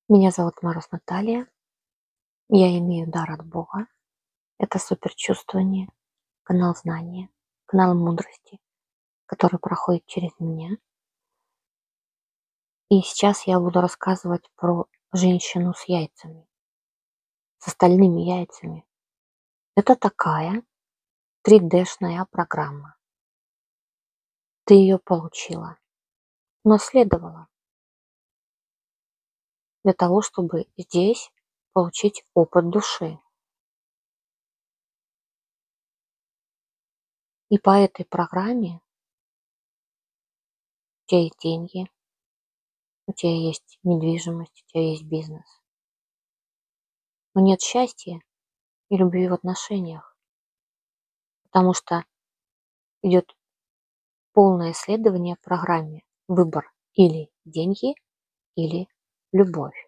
Меня зовут Мороз Наталья. Я имею дар от Бога. Это суперчувствование, канал знания, канал мудрости, который проходит через меня. И сейчас я буду рассказывать про женщину с яйцами, с остальными яйцами. Это такая 3D-шная программа. Ты ее получила, унаследовала для того, чтобы здесь получить опыт души. И по этой программе у тебя есть деньги, у тебя есть недвижимость, у тебя есть бизнес. Но нет счастья и любви в отношениях, потому что идет полное исследование программе. Выбор: или деньги, или любовь.